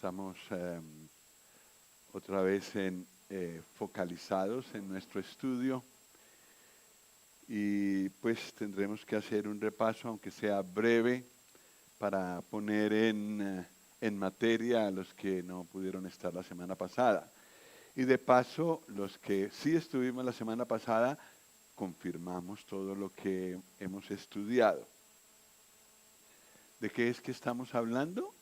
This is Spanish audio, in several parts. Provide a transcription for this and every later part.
Estamos otra vez focalizados en nuestro estudio y pues tendremos que hacer un repaso, aunque sea breve, para poner en materia a los que no pudieron estar la semana pasada. Y de paso, los que sí estuvimos la semana pasada, confirmamos todo lo que hemos estudiado. ¿De qué es que estamos hablando?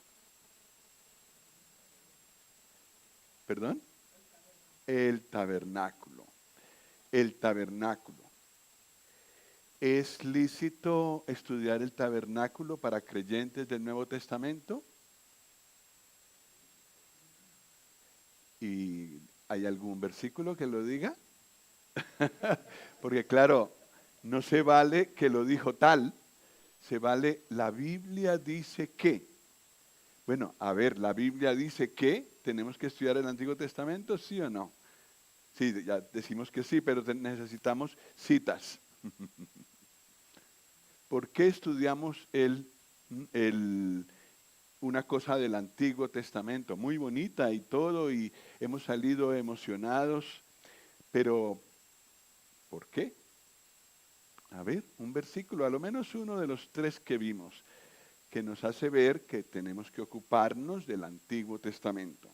¿Perdón? El tabernáculo. El tabernáculo. ¿Es lícito estudiar el tabernáculo para creyentes del Nuevo Testamento? ¿Y hay algún versículo que lo diga? Porque claro, no se vale que lo dijo tal, se vale la Biblia dice que. Bueno, a ver, la Biblia dice que tenemos que estudiar el Antiguo Testamento, ¿sí o no? Sí, ya decimos que sí, pero necesitamos citas. ¿Por qué estudiamos una cosa del Antiguo Testamento? Muy bonita y todo, y hemos salido emocionados, pero ¿por qué? A ver, un versículo, a lo menos uno de los tres que vimos, que nos hace ver que tenemos que ocuparnos del Antiguo Testamento.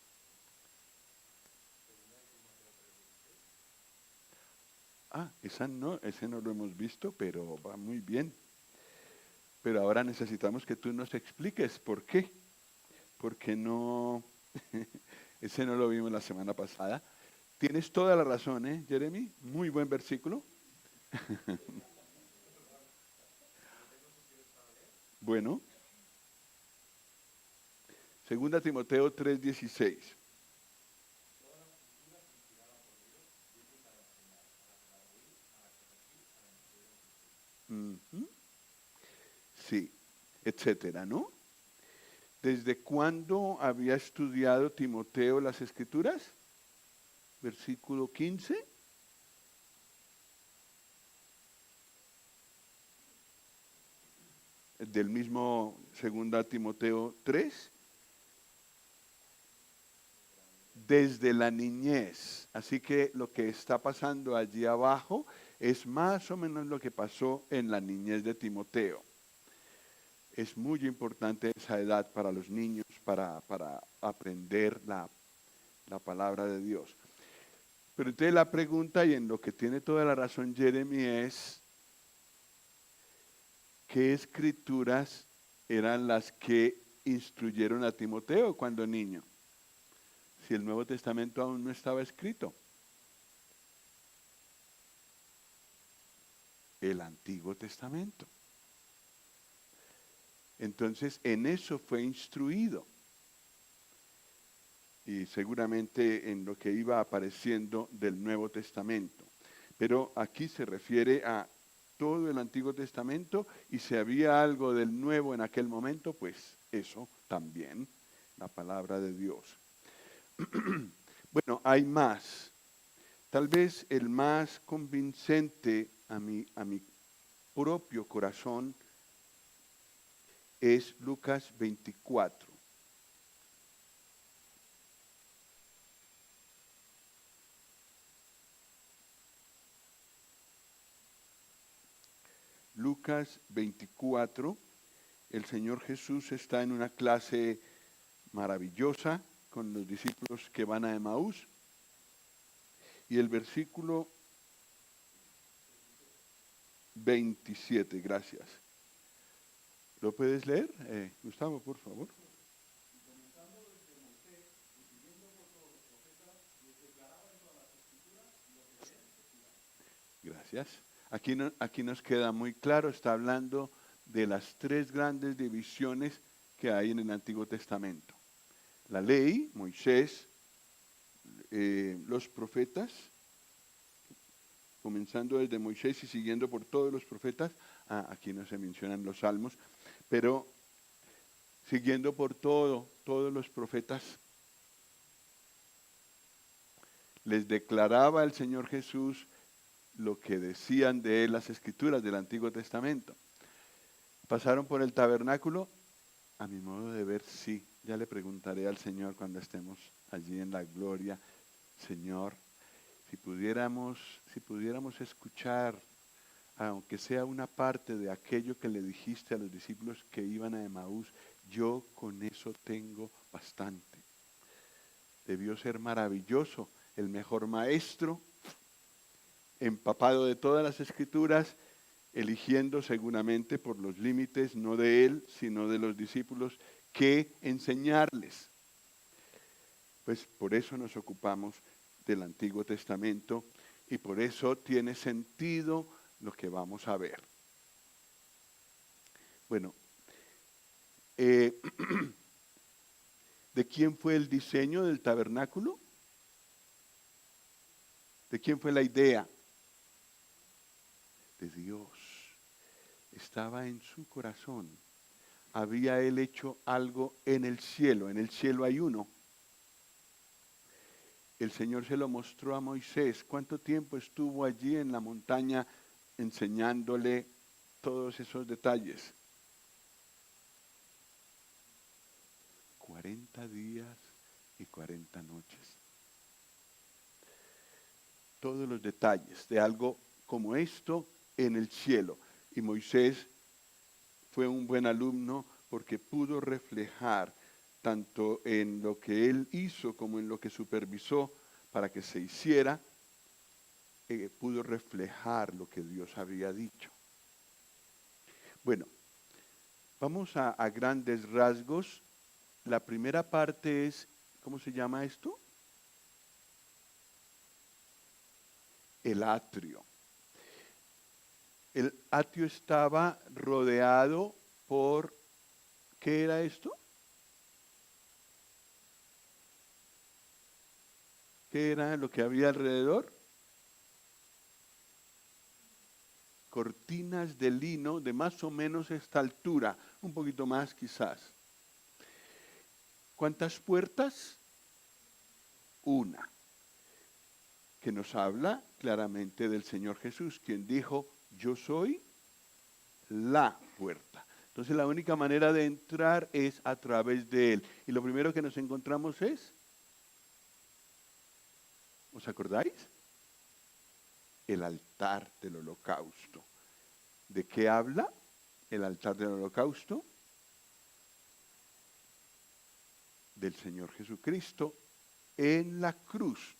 Ese no lo hemos visto, pero va muy bien. Pero ahora necesitamos que tú nos expliques por qué. Porque no, ese no lo vimos la semana pasada. Tienes toda la razón, Jeremy? Muy buen versículo. Bueno, 2 Timoteo 3:16. Sí, etcétera, ¿no? ¿Desde cuándo había estudiado Timoteo las Escrituras? Versículo 15. Del mismo 2 Timoteo 3. Desde la niñez. Así que lo que está pasando allí abajo es más o menos lo que pasó en la niñez de Timoteo. Es muy importante esa edad para los niños, para aprender la palabra de Dios. Pero entonces la pregunta, y en lo que tiene toda la razón Jeremy, es ¿qué escrituras eran las que instruyeron a Timoteo cuando niño? Si el Nuevo Testamento aún no estaba escrito. El Antiguo Testamento. Entonces, en eso fue instruido. Y seguramente en lo que iba apareciendo del Nuevo Testamento. Pero aquí se refiere a todo el Antiguo Testamento, y si había algo del Nuevo en aquel momento, pues eso también, la palabra de Dios. Bueno, hay más. Tal vez el más convincente a mi propio corazón es Lucas 24. Lucas 24, el Señor Jesús está en una clase maravillosa con los discípulos que van a Emaús, y el versículo 27, gracias. ¿Lo puedes leer, Gustavo, por favor? Gracias. Aquí nos queda muy claro, está hablando de las tres grandes divisiones que hay en el Antiguo Testamento. La ley, Moisés, los profetas, comenzando desde Moisés y siguiendo por todos los profetas. Aquí no se mencionan los salmos, pero siguiendo por todos los profetas, les declaraba el Señor Jesús lo que decían de él las escrituras del Antiguo Testamento. Pasaron por el tabernáculo, a mi modo de ver, sí, Ya le preguntaré al Señor cuando estemos allí en la gloria, Señor, si pudiéramos escuchar, aunque sea una parte de aquello que le dijiste a los discípulos que iban a Emaús, yo con eso tengo bastante. Debió ser maravilloso, el mejor maestro, empapado de todas las escrituras, eligiendo seguramente por los límites no de él, sino de los discípulos, qué enseñarles. Pues por eso nos ocupamos del Antiguo Testamento y por eso tiene sentido lo que vamos a ver. Bueno, ¿de quién fue el diseño del tabernáculo? ¿De quién fue la idea? De Dios. Estaba en su corazón. Había él hecho algo en el cielo. En el cielo hay uno. El Señor se lo mostró a Moisés. ¿Cuánto tiempo estuvo allí en la montaña enseñándole todos esos detalles? 40 días y 40 noches. Todos los detalles de algo como esto en el cielo. Y Moisés fue un buen alumno porque pudo reflejar tanto en lo que él hizo como en lo que supervisó para que se hiciera, pudo reflejar lo que Dios había dicho. Bueno, vamos a grandes rasgos. La primera parte es, ¿cómo se llama esto? El atrio. El atrio estaba rodeado por, ¿qué era esto? ¿Qué era lo que había alrededor? Cortinas de lino de más o menos esta altura, un poquito más quizás. ¿Cuántas puertas? Una, que nos habla claramente del Señor Jesús, quien dijo, yo soy la puerta. Entonces la única manera de entrar es a través de Él. Y lo primero que nos encontramos es, ¿os acordáis? El altar del holocausto. ¿De qué habla el altar del holocausto? Del Señor Jesucristo en la cruz.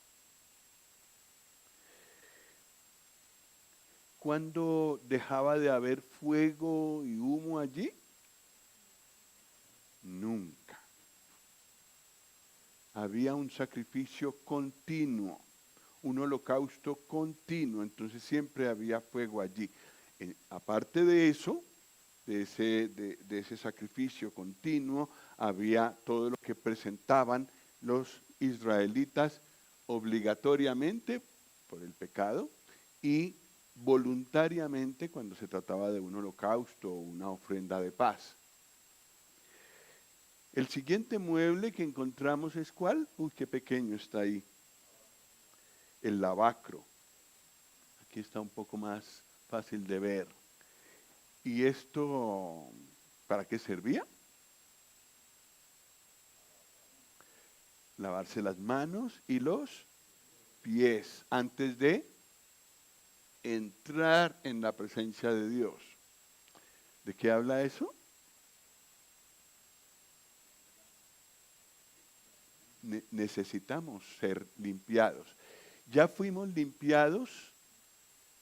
¿Cuándo dejaba de haber fuego y humo allí? Nunca. Había un sacrificio continuo, un holocausto continuo, entonces siempre había fuego allí. Aparte de eso, de ese sacrificio continuo, había todo lo que presentaban los israelitas obligatoriamente por el pecado y voluntariamente cuando se trataba de un holocausto o una ofrenda de paz. El siguiente mueble que encontramos es ¿cuál? Uy, qué pequeño está ahí. El lavacro. Aquí está un poco más fácil de ver. ¿Y esto para qué servía? Lavarse las manos y los pies antes de entrar en la presencia de Dios. ¿De qué habla eso? Necesitamos ser limpiados. Ya fuimos limpiados,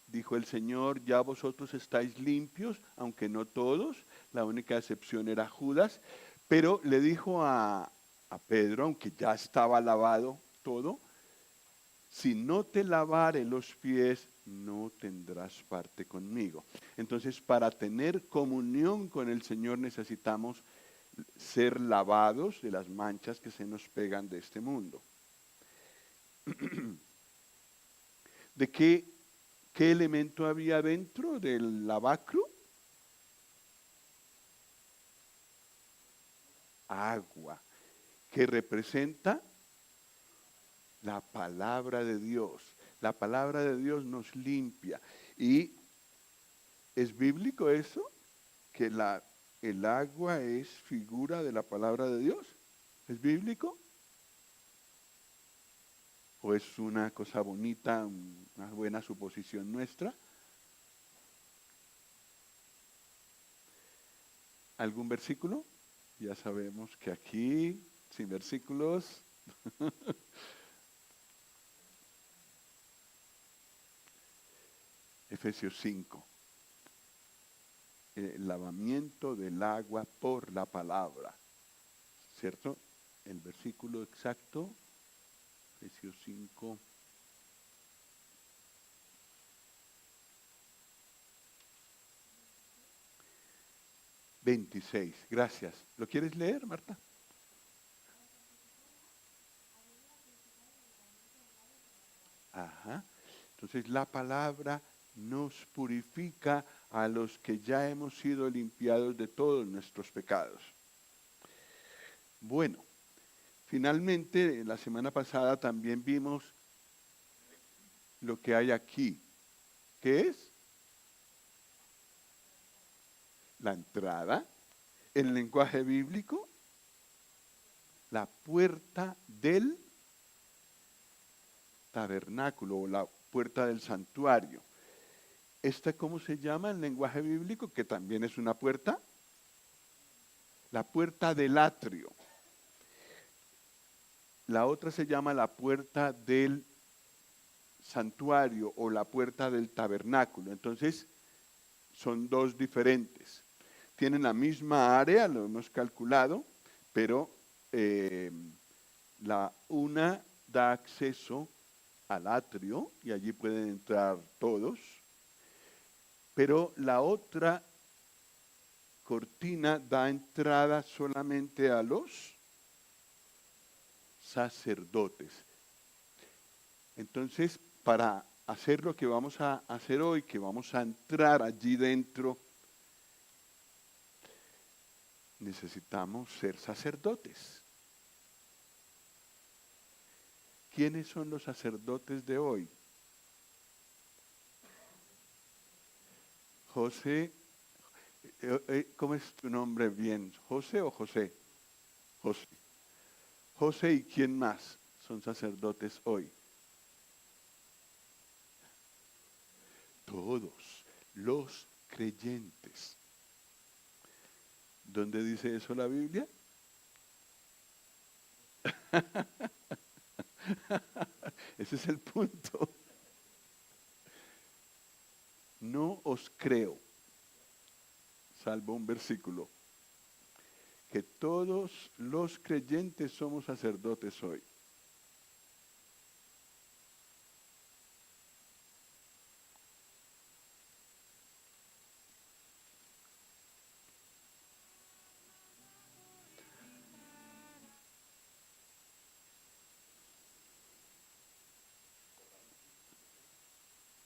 dijo el Señor, ya vosotros estáis limpios, aunque no todos, la única excepción era Judas, pero le dijo a Pedro, aunque ya estaba lavado todo, si no te lavare los pies, no tendrás parte conmigo. Entonces, para tener comunión con el Señor necesitamos ser lavados de las manchas que se nos pegan de este mundo. ¿De qué elemento había dentro del lavacro? Agua, que representa la palabra de Dios. La palabra de Dios nos limpia. ¿Y es bíblico eso? Que el agua es figura de la palabra de Dios. ¿Es bíblico? ¿O es una cosa bonita, una buena suposición nuestra? ¿Algún versículo? Ya sabemos que aquí, sin versículos, Efesios 5, el lavamiento del agua por la palabra, ¿cierto? El versículo exacto, Efesios 5, 26. Gracias. ¿Lo quieres leer, Marta? Ajá. Entonces la palabra nos purifica a los que ya hemos sido limpiados de todos nuestros pecados. Bueno, finalmente la semana pasada también vimos lo que hay aquí. ¿Qué es? La entrada, el lenguaje bíblico, la puerta del tabernáculo o la puerta del santuario. ¿Esta cómo se llama en lenguaje bíblico? Que también es una puerta. La puerta del atrio. La otra se llama la puerta del santuario o la puerta del tabernáculo. Entonces, son dos diferentes. Tienen la misma área, lo hemos calculado, pero la una da acceso al atrio y allí pueden entrar todos, pero la otra cortina da entrada solamente a los sacerdotes. Entonces, para hacer lo que vamos a hacer hoy, que vamos a entrar allí dentro, necesitamos ser sacerdotes. ¿Quiénes son los sacerdotes de hoy? José, ¿cómo es tu nombre bien? ¿José o José? José. José y quién más son sacerdotes hoy. Todos los creyentes. ¿Dónde dice eso la Biblia? Ese es el punto. No os creo, salvo un versículo, que todos los creyentes somos sacerdotes hoy.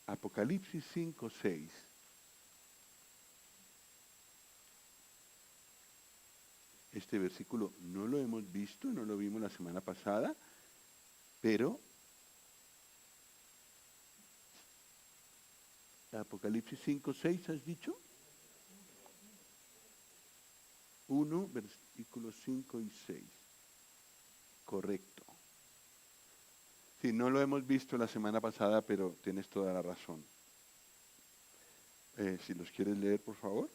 Apocalipsis 5, 6. Este versículo no lo hemos visto, no lo vimos la semana pasada, pero Apocalipsis 5, 6, ¿has dicho? 1, versículos 5 y 6. Correcto. Sí, no lo hemos visto la semana pasada, pero tienes toda la razón. Si los quieres leer, por favor.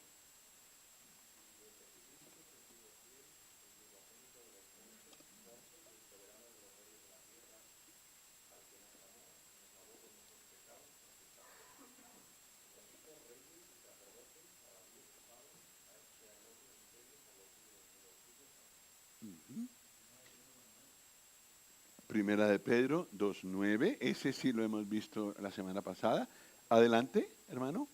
Primera de Pedro 2:9, ese sí lo hemos visto la semana pasada. Adelante, hermano.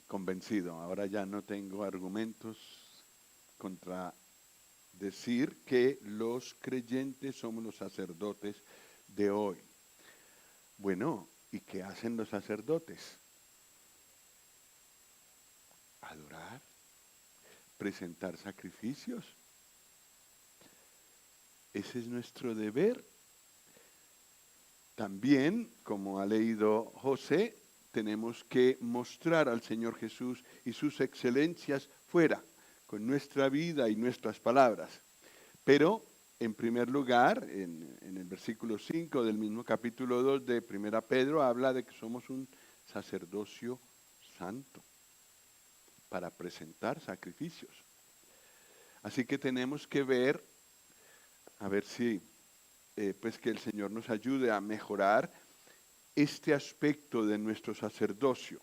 Convencido, ahora ya no tengo argumentos contra decir que los creyentes somos los sacerdotes de hoy. Bueno, ¿y qué hacen los sacerdotes? Adorar, presentar sacrificios. Ese es nuestro deber. También, como ha leído José, tenemos que mostrar al Señor Jesús y sus excelencias fuera, con nuestra vida y nuestras palabras. Pero, en primer lugar, en el versículo 5 del mismo capítulo 2 de 1 Pedro, habla de que somos un sacerdocio santo para presentar sacrificios. Así que tenemos que ver, a ver si, pues que el Señor nos ayude a mejorar este aspecto de nuestro sacerdocio,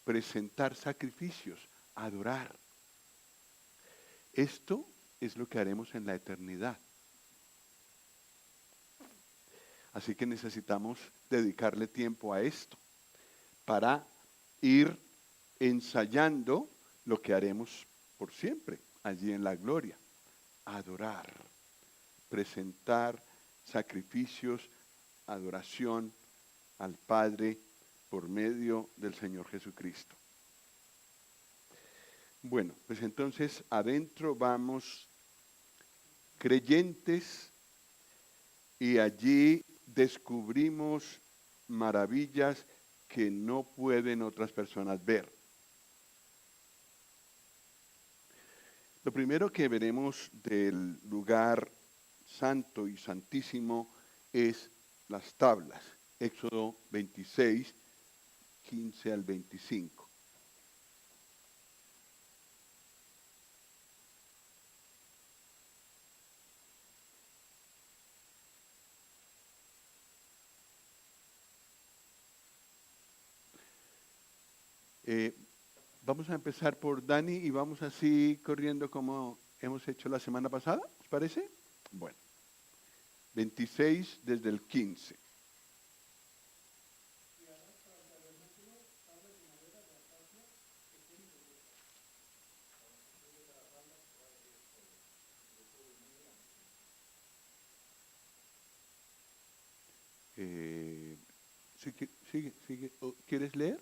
presentar sacrificios, adorar. Esto es lo que haremos en la eternidad. Así que necesitamos dedicarle tiempo a esto para ir ensayando lo que haremos por siempre allí en la gloria. Adorar, presentar sacrificios, adoración al Padre por medio del Señor Jesucristo. Bueno, pues entonces adentro vamos creyentes y allí descubrimos maravillas que no pueden otras personas ver. Lo primero que veremos del lugar santo y santísimo es las tablas. Éxodo 26, 15 al 25. Vamos a empezar por Dani y vamos así corriendo como hemos hecho la semana pasada, ¿os parece? Bueno, 26 desde el 15. Sigue. ¿Quieres leer?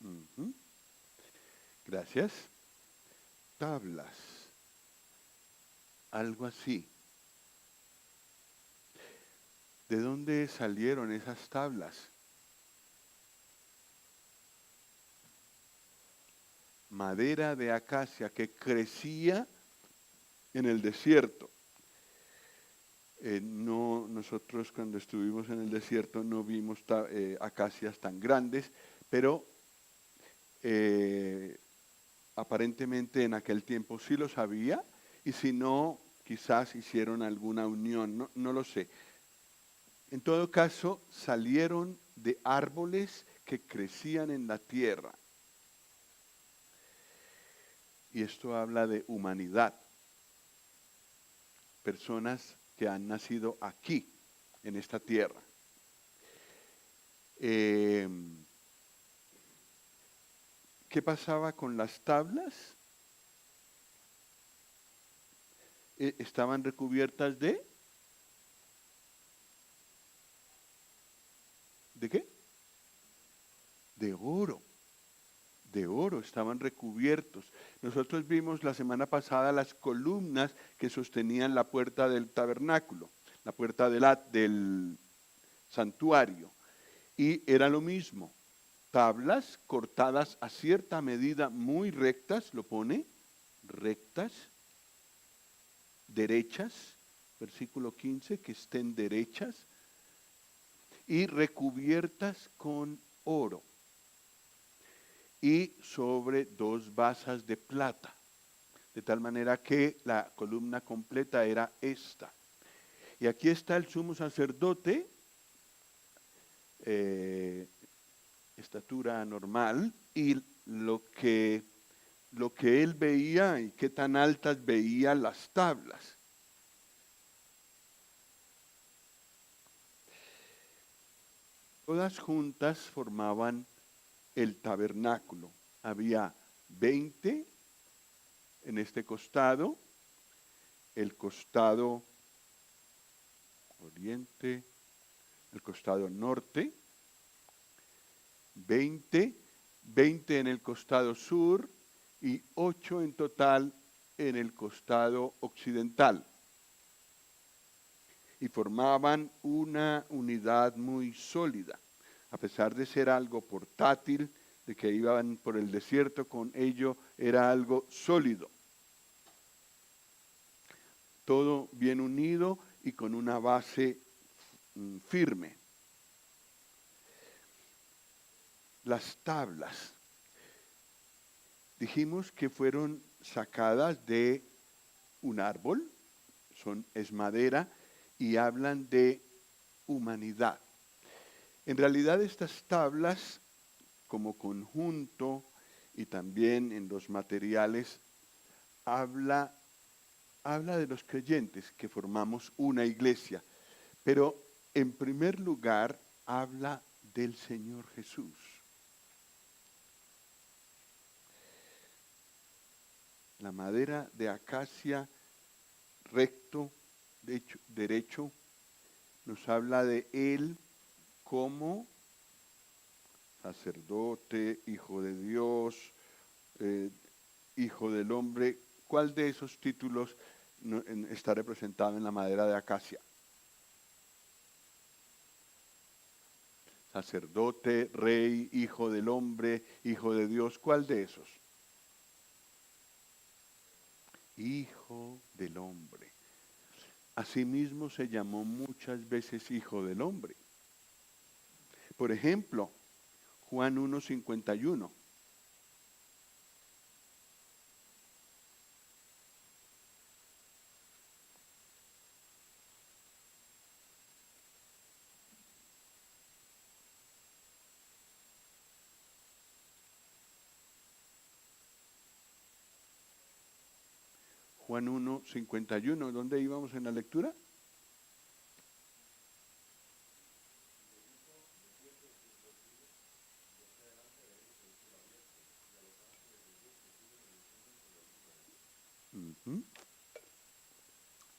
Uh-huh. Gracias. Tablas. Algo así. ¿De dónde salieron esas tablas? Madera de acacia que crecía en el desierto. Nosotros cuando estuvimos en el desierto no vimos acacias tan grandes, pero aparentemente en aquel tiempo sí los había, y si no, quizás hicieron alguna unión, no lo sé. En todo caso, salieron de árboles que crecían en la tierra. Y esto habla de humanidad. Personas que han nacido aquí, en esta tierra. ¿Qué pasaba con las tablas? Estaban recubiertas ¿de qué? De oro. De oro, estaban recubiertos. Nosotros vimos la semana pasada las columnas que sostenían la puerta del tabernáculo, la puerta del santuario. Y era lo mismo, tablas cortadas a cierta medida muy rectas, lo pone, rectas, derechas, versículo 15, que estén derechas, y recubiertas con oro. Y sobre 2 basas de plata, de tal manera que la columna completa era esta. Y aquí está el sumo sacerdote, estatura normal, y lo que él veía y qué tan altas veía las tablas. Todas juntas formaban el tabernáculo. Había 20 en este costado, el costado oriente, el costado norte, 20 en el costado sur y 8 en total en el costado occidental. Y formaban una unidad muy sólida, a pesar de ser algo portátil, de que iban por el desierto con ello, era algo sólido. Todo bien unido y con una base firme. Las tablas, dijimos que fueron sacadas de un árbol, es madera y hablan de humanidad. En realidad estas tablas, como conjunto y también en los materiales, habla de los creyentes que formamos una iglesia, pero en primer lugar habla del Señor Jesús. La madera de acacia recto, derecho, nos habla de Él como sacerdote, hijo de Dios, hijo del hombre. ¿Cuál de esos títulos está representado en la madera de acacia? Sacerdote, rey, hijo del hombre, hijo de Dios. ¿Cuál de esos? Hijo del hombre. Asimismo se llamó muchas veces hijo del hombre. Por ejemplo, Juan 1:51. Juan 1:51. ¿Dónde íbamos en la lectura?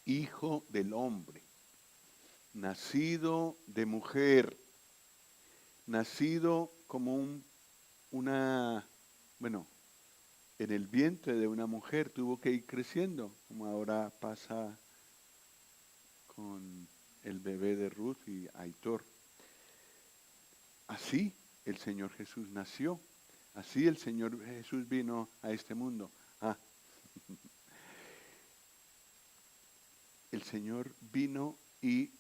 Hijo del hombre, nacido de mujer, nacido como en el vientre de una mujer, tuvo que ir creciendo, como ahora pasa con el bebé de Ruth y Aitor. Así el Señor Jesús nació, así el Señor Jesús vino a este mundo. El Señor vino y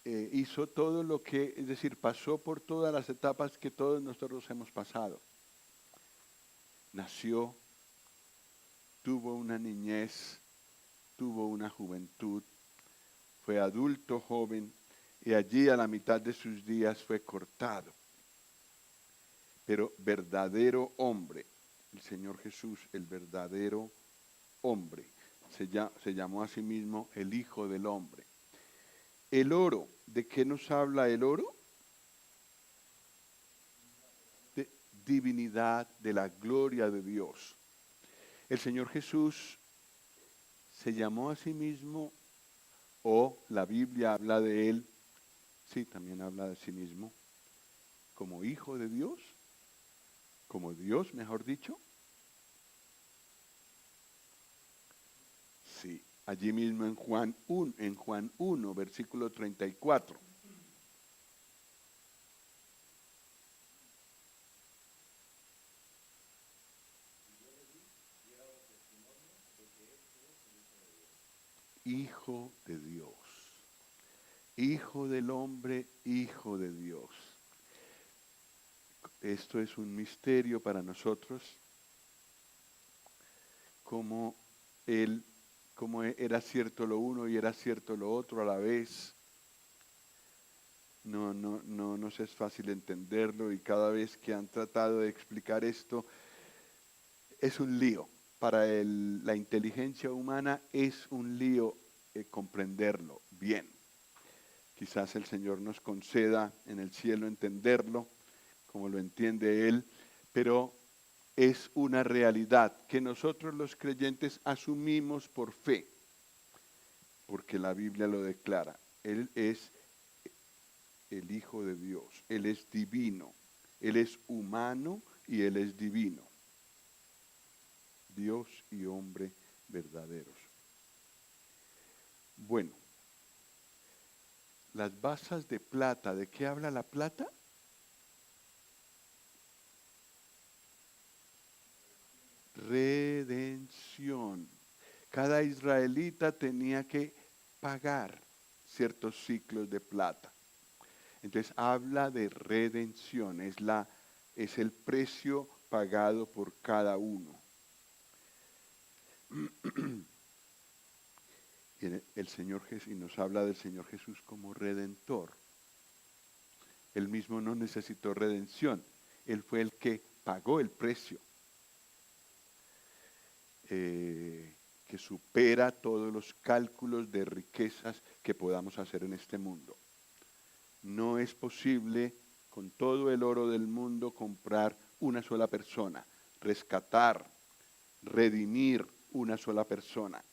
hizo todo lo que, es decir, pasó por todas las etapas que todos nosotros hemos pasado. Nació, tuvo una niñez, tuvo una juventud, fue adulto, joven, y allí a la mitad de sus días fue cortado. Pero verdadero hombre, el Señor Jesús, el verdadero hombre, se llamó a sí mismo el Hijo del Hombre. El oro, ¿de qué nos habla el oro? De divinidad, de la gloria de Dios. El Señor Jesús se llamó a sí mismo, o la Biblia habla de él, sí, también habla de sí mismo, como Hijo de Dios, como Dios, mejor dicho. Sí, allí mismo en Juan 1, versículo 34. Hijo de Dios, Hijo del hombre, Hijo de Dios. Esto es un misterio para nosotros, como Él cómo era cierto lo uno y era cierto lo otro a la vez. No nos es fácil entenderlo y cada vez que han tratado de explicar esto es un lío. Para la inteligencia humana es un lío comprenderlo bien. Quizás el Señor nos conceda en el cielo entenderlo como lo entiende Él, pero es una realidad que nosotros los creyentes asumimos por fe, porque la Biblia lo declara. Él es el Hijo de Dios, Él es divino, Él es humano y Él es divino. Dios y hombre verdaderos. Bueno, las basas de plata, ¿de qué habla la plata? Redención. Cada israelita tenía que pagar ciertos ciclos de plata. Entonces habla de redención, es el precio pagado por cada uno. Y el Señor Jesús, y nos habla del Señor Jesús como redentor. Él mismo no necesitó redención, Él fue el que pagó el precio. Que supera todos los cálculos de riquezas que podamos hacer en este mundo. No es posible con todo el oro del mundo comprar una sola persona, rescatar, redimir una sola persona.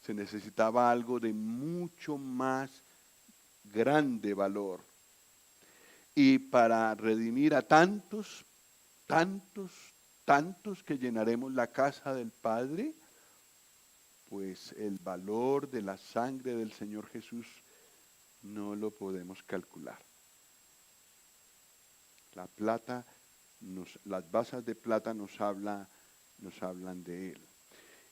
Se necesitaba algo de mucho más grande valor. Y para redimir a tantos, tantos, tantos que llenaremos la casa del Padre, pues el valor de la sangre del Señor Jesús no lo podemos calcular. La plata, las basas de plata nos hablan de Él.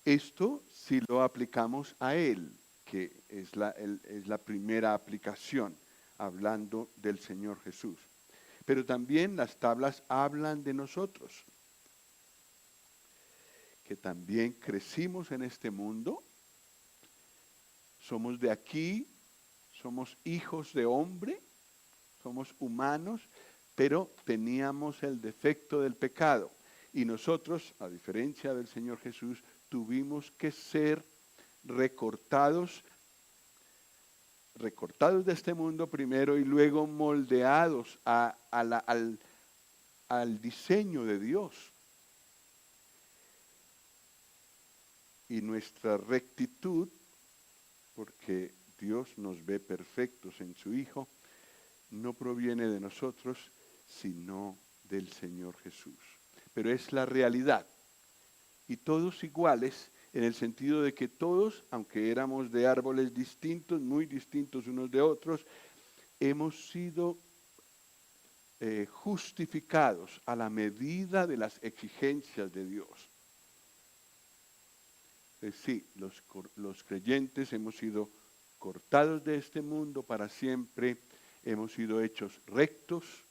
Esto si lo aplicamos a Él, que es la primera aplicación, hablando del Señor Jesús. Pero también las tablas hablan de nosotros, que también crecimos en este mundo, somos de aquí, somos hijos de hombre, somos humanos, pero teníamos el defecto del pecado. Y nosotros, a diferencia del Señor Jesús, tuvimos que ser recortados de este mundo primero y luego moldeados al diseño de Dios. Y nuestra rectitud, porque Dios nos ve perfectos en su Hijo, no proviene de nosotros, sino del Señor Jesús. Pero es la realidad. Y todos iguales, en el sentido de que todos, aunque éramos de árboles distintos, muy distintos unos de otros, hemos sido justificados a la medida de las exigencias de Dios. Sí, los creyentes hemos sido cortados de este mundo para siempre, hemos sido hechos rectos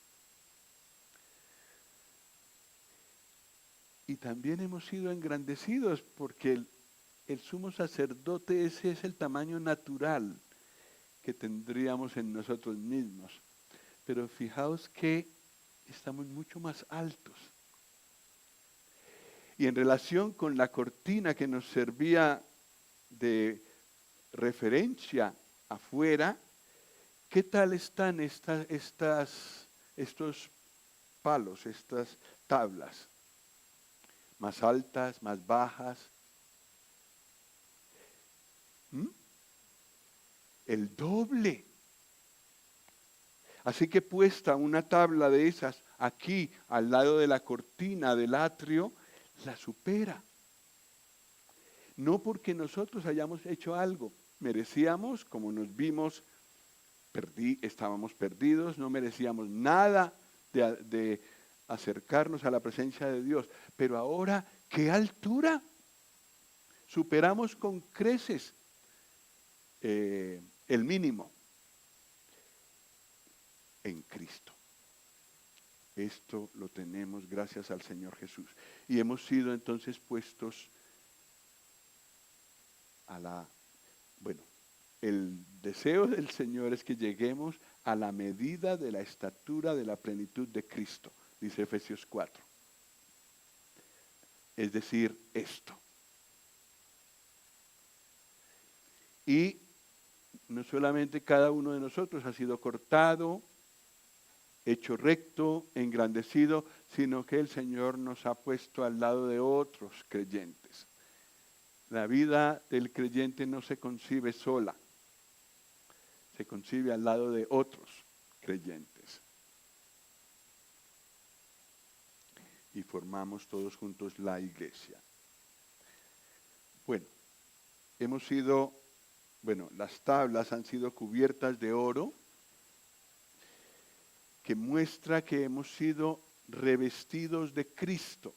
y también hemos sido engrandecidos porque el sumo sacerdote, ese es el tamaño natural que tendríamos en nosotros mismos. Pero fijaos que estamos mucho más altos. Y en relación con la cortina que nos servía de referencia afuera, ¿qué tal están estos palos, estas tablas? ¿Más altas, más bajas? El doble. Así que puesta una tabla de esas aquí al lado de la cortina del atrio, la supera. No porque nosotros hayamos hecho algo, merecíamos, como nos vimos, estábamos perdidos, no merecíamos nada de acercarnos a la presencia de Dios. Pero ahora, ¡qué altura! Superamos con creces el mínimo en Cristo. Esto lo tenemos gracias al Señor Jesús. Y hemos sido entonces puestos a la, bueno, el deseo del Señor es que lleguemos a la medida de la estatura de la plenitud de Cristo, dice Efesios 4. Es decir, esto. Y no solamente cada uno de nosotros ha sido cortado, hecho recto, engrandecido, sino que el Señor nos ha puesto al lado de otros creyentes. La vida del creyente no se concibe sola, se concibe al lado de otros creyentes. Y formamos todos juntos la iglesia. Bueno, las tablas han sido cubiertas de oro, que muestra que hemos sido revestidos de Cristo,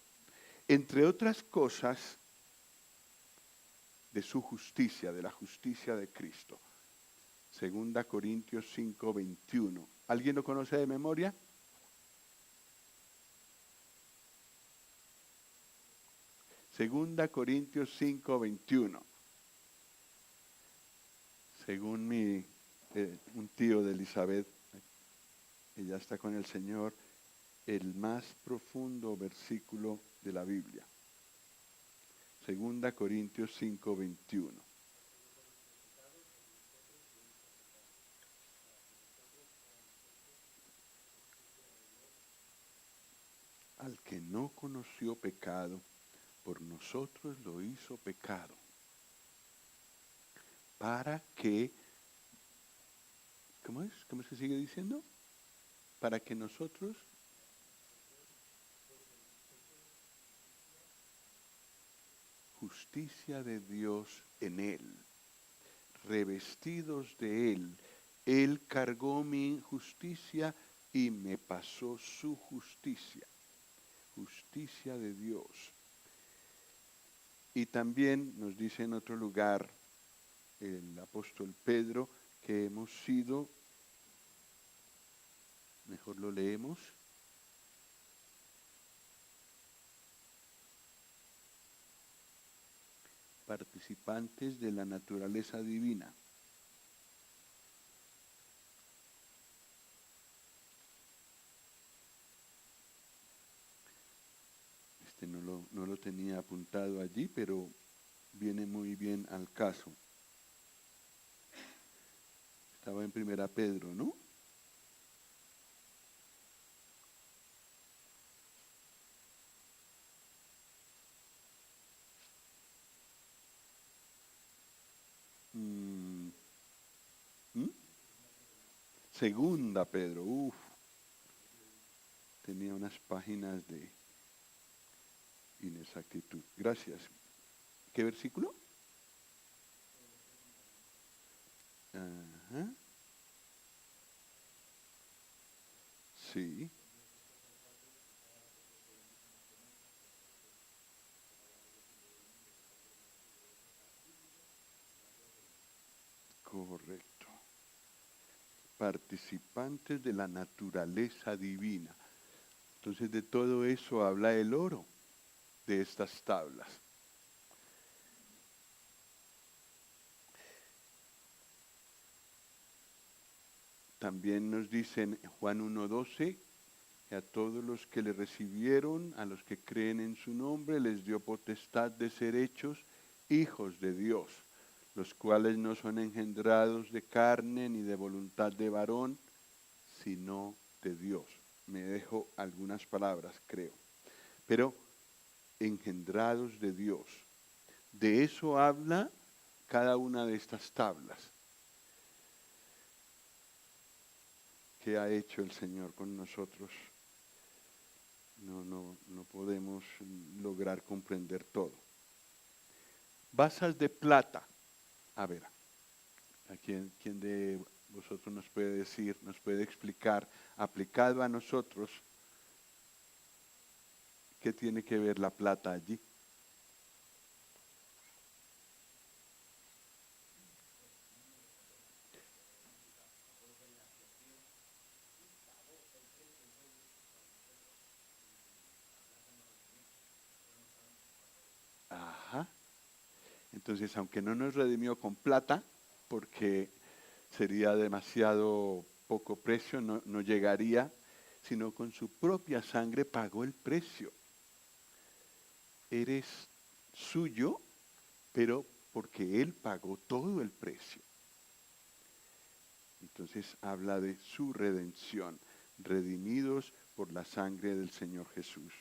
entre otras cosas, de su justicia, de la justicia de Cristo. 2 Corintios 5:21. ¿Alguien lo conoce de memoria? Segunda Corintios 5:21. Según un tío de Elizabeth, ella está con el Señor, el más profundo versículo de la Biblia. Segunda Corintios 5:21. Al que no conoció pecado, por nosotros lo hizo pecado, para que, ¿cómo es? ¿Cómo se sigue diciendo? Para que nosotros justicia de Dios en él, revestidos de él. Él cargó mi injusticia y me pasó su justicia. Justicia de Dios. Y también nos dice en otro lugar el apóstol Pedro que hemos sido, mejor lo leemos, participantes de la naturaleza divina. No lo tenía apuntado allí, pero viene muy bien al caso. Estaba en 1 Pedro, ¿no? Segunda Pedro, tenía unas páginas de inexactitud. Gracias. ¿Qué versículo? Ajá. Sí. Correcto. Participantes de la naturaleza divina. Entonces de todo eso habla el oro de estas tablas. También nos dice en Juan 1:12 que a todos los que le recibieron, a los que creen en su nombre, les dio potestad de ser hechos hijos de Dios, los cuales no son engendrados de carne ni de voluntad de varón, sino de Dios. Me dejo algunas palabras, creo. Pero engendrados de Dios. De eso habla cada una de estas tablas. ¿Qué ha hecho el Señor con nosotros? No podemos lograr comprender todo. Basas de plata. A ver, ¿a quién de vosotros nos puede decir, nos puede explicar, aplicado a nosotros, qué tiene que ver la plata allí? Ajá. Entonces, aunque no nos redimió con plata, porque sería demasiado poco precio, no llegaría, sino con su propia sangre pagó el precio. Eres suyo, pero porque Él pagó todo el precio. Entonces habla de su redención, redimidos por la sangre del Señor Jesús.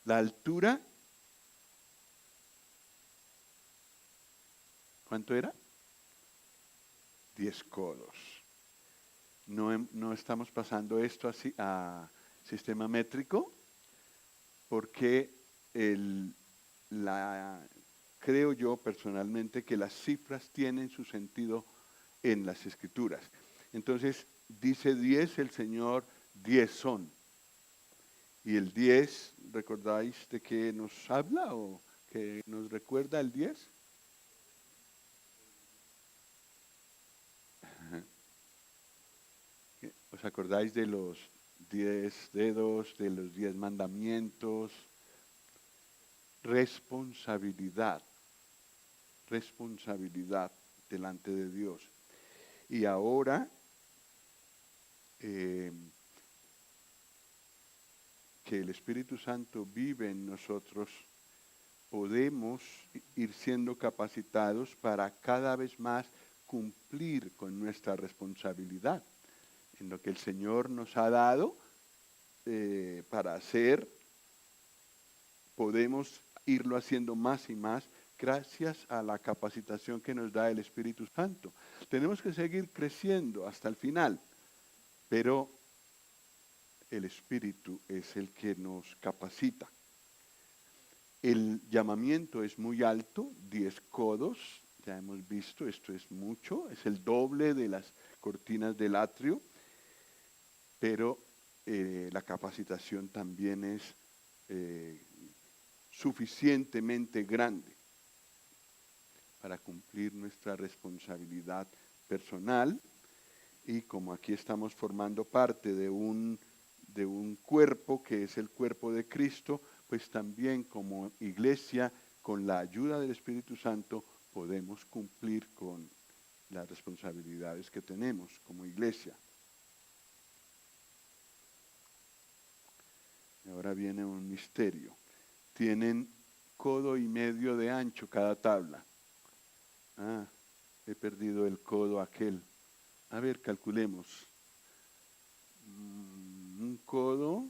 La altura, ¿cuánto era? 10 codos. No estamos pasando esto así a sistema métrico, porque creo yo personalmente que las cifras tienen su sentido en las Escrituras. Entonces, dice 10 el Señor, 10 son. Y el 10, ¿recordáis de qué nos habla o que nos recuerda el 10? ¿Os acordáis de los 10 dedos, de los 10 mandamientos? Responsabilidad delante de Dios. Y ahora que el Espíritu Santo vive en nosotros, podemos ir siendo capacitados para cada vez más cumplir con nuestra responsabilidad en lo que el Señor nos ha dado para hacer. Podemos irlo haciendo más y más gracias a la capacitación que nos da el Espíritu Santo. Tenemos que seguir creciendo hasta el final, pero el Espíritu es el que nos capacita. El llamamiento es muy alto, 10 codos, ya hemos visto, esto es mucho, es el doble de las cortinas del atrio, pero la capacitación también es suficientemente grande para cumplir nuestra responsabilidad personal. Y como aquí estamos formando parte de un cuerpo que es el cuerpo de Cristo, pues también como iglesia, con la ayuda del Espíritu Santo, podemos cumplir con las responsabilidades que tenemos como iglesia. Y ahora viene un misterio. Tienen codo y medio de ancho cada tabla. Ah, he perdido el codo aquel. A ver, calculemos. Un codo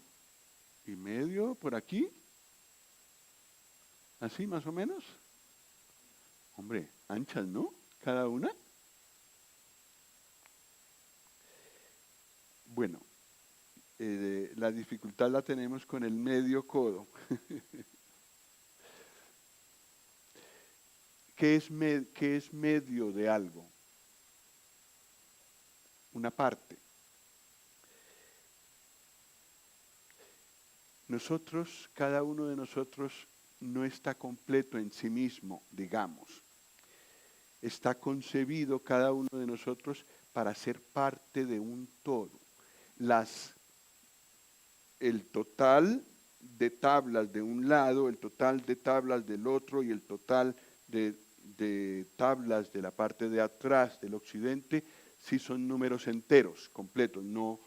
y medio por aquí. Así más o menos. Hombre, anchas, ¿no? Cada una. Bueno, la dificultad la tenemos con el medio codo. ¿Qué es medio de algo? Una parte. Nosotros, cada uno de nosotros no está completo en sí mismo, digamos. Está concebido cada uno de nosotros para ser parte de un todo. El total de tablas de un lado, el total de tablas del otro y el total de tablas de la parte de atrás del occidente, sí son números enteros, completos, no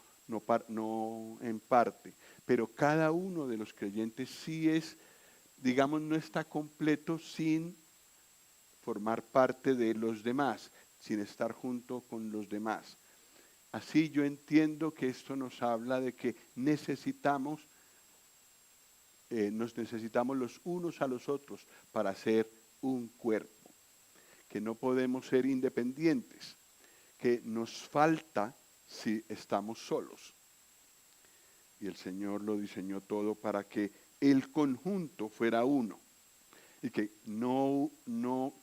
en parte. Pero cada uno de los creyentes sí es, digamos, no está completo sin formar parte de los demás, sin estar junto con los demás. Así yo entiendo que esto nos habla de que nos necesitamos los unos a los otros para ser un cuerpo, que no podemos ser independientes, que nos falta si estamos solos. Y el Señor lo diseñó todo para que el conjunto fuera uno y que